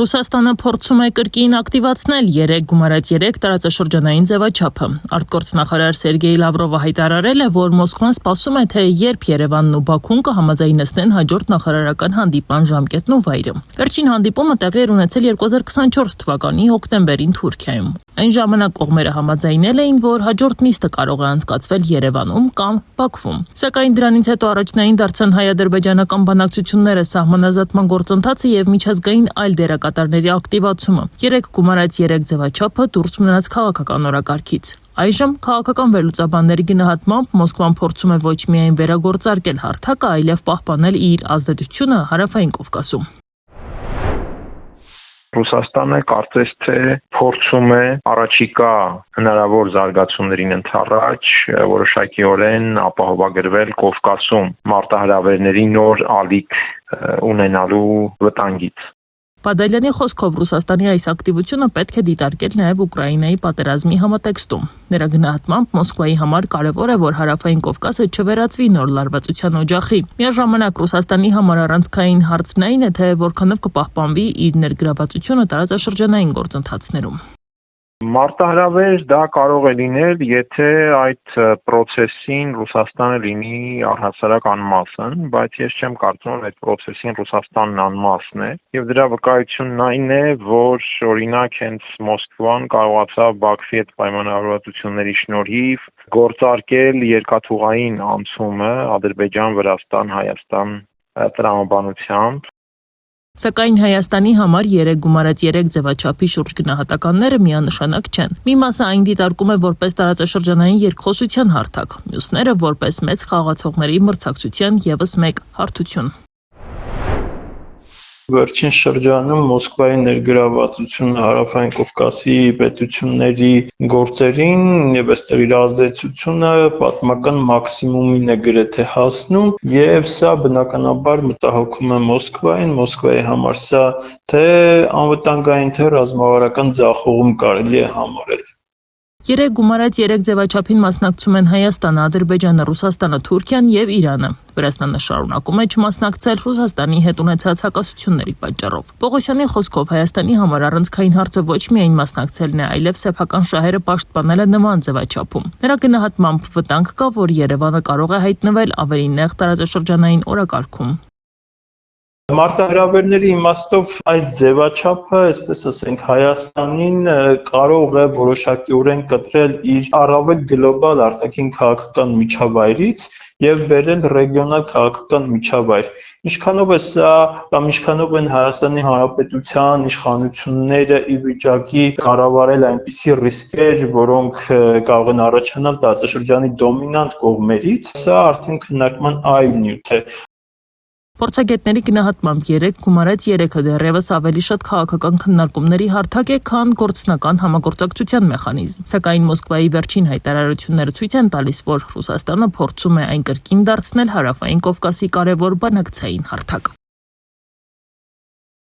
Ռուսաստանը փորձում է կրկին ակտիվացնել 3 գումարած 3 տարածաշրջանային ձևաչափը։ Արտգործնախարար Սերգեյ Լավրովը հայտարարել է, որ Մոսկվան սպասում է, թե երբ Երևանն ու Բաքուն կհամաձայնեցնեն հաջորդ նախարարական հանդիպման ժամկետն ու վայրը։ Վերջին հանդիպումը տեղի էր ունեցել 2024 թվականի հոկտեմբերին Թուրքիայում։ Այն ժամանակ կողմերը համաձայնել էին, որ հաջորդ նիստը կարող է անցկացվել Երևանում կամ Բաքվում։ Սակայն դրանից հետո առաջնային դարձան հայ-ադրբեջանական բանակցությունները, սահմանազատման գործընթացը եւ միջազգային այլ դերակատարների ակտիվացումը։ 3 գումարած 3 ձևաչափը դուրս մնաց քաղաքական օրակարգից։ Այժմ քաղաքական վերլուծաբանների գնահատմամբ Մոսկվան փորձում է ոչ միայն վերագործարկել հարթակը, այլև պահպանել իր ազդեցությունը Հարավային Կովկասում։ Ռուսաստանը կարծես թե փորձում է առաջիկա հնարավոր զարգացումներին ընդառաջ որոշակիորեն ապահովագրվել Կովկասում մարտահրավերների նոր ալիք ունենալու վտանգից։ Պադալյանի խոսքով Ռուսաստանի այս ակտիվությունը պետք է դիտարկել նաև Ուկրաինայի պատերազմի համատեքստում։ Նրա գնահատմամբ Մոսկվայի համար կարևոր է, որ Հարավային Կովկասը չվերածվի նոր լարվածության օջախի։ Միաժամանակ Ռուսաստանի համար առանցքային հարցն այն է, թե որքանով կպահպանվի իր ներգրավվածությունը տարածաշրջանային գործընթացներում։ Մարտահրավեր դա կարող է լինել, եթե այդ process-ին Ռուսաստանը լինի առհասարակ անմասն, բայց ես չեմ կարծում, որ այդ process-ին Ռուսաստանն անմասն է, եւ դրա վկայությունն այն է, որ օրինակ հենց Մոսկվան կարողացավ Բաքվի հետ պայմանավորվածությունների շնորհիվ գործարկել երկաթուղային անցումը Ադրբեջան, Վրաստան, Հայաստան տրամաբանությամբ։ Սակայն Հայաստանի համար 3 գումարած 3 ձևաչափի շուրջ գնահատականները միանշանակ չեն։ Մի մասը այն դիտարկում է որպես տարածաշրջանային երկխոսության հարթակ, մյուսները որպես մեծ խաղացողների մրցակցության ևս մեկ հարթություն։ Վերջին շրջանում Մոսկվայի ներգրավվածությունը Հարավային Կովկասի պետությունների գործերին եւ այստեղ իր ազդեցությունը պատմական մաքսիմումին է գրեթե հասնում եւ սա բնականաբար մտահոգում է Մոսկվայի համար սա թե անվտանգային թե ռազմավարական ձախողում կարելի է համարել։ 3 գումարած 3 ձևաչափին մասնակցում են Հայաստանը, Ադրբեջանը, Ռուսաստանը, Թուրքիան եւ Իրանը։ Վրաստանը շարունակում է չմասնակցել Ռուսաստանի հետ ունեցած հակասությունների պատճառով։ Պողոսյանի խոսքով Հայաստանի համար առանցքային հարցը ոչ միայն մասնակցելն է, այլև սեփական շահերը պաշտպանելը նման ձևաչափում։ Նրա գնահատմամբ վտանգ կա, որ Երևանը կարող է հայտնվել ավելի նեղ տարածաշրջանային օրակարգում։ Մարտահրավերների իմաստով այս ձևաչափը, այսպես ասենք, Հայաստանին կարող է որոշակիորեն կտրել իր առավել գլոբալ արտաքին քաղաքական միջավայրից եւ բերել ռեգիոնալ քաղաքական միջավայր։ Ինչքանով է սա կամ ինչքանով են Հայաստանի Հանրապետության իշխանությունները ի վիճակի կառավարել այնպիսի ռիսկեր, որոնք կարող են առաջանալ տարածաշրջանի դոմինանտ կողմերից, սա արդեն քննարկման այլ նյութ է։ Փորձագետների գնահատմամբ 3 գումարած 3-ը դեռևս ավելի շատ քաղաքական քննարկումների հարթակ է, քան գործնական համագործակցության մեխանիզմ։ Սակայն Մոսկվայի վերջին հայտարարությունները ցույց են տալիս, որ Ռուսաստանը փորձում է այն կրկին դարձնել Հարավային Կովկասի կարևոր բանակցային հարթակ։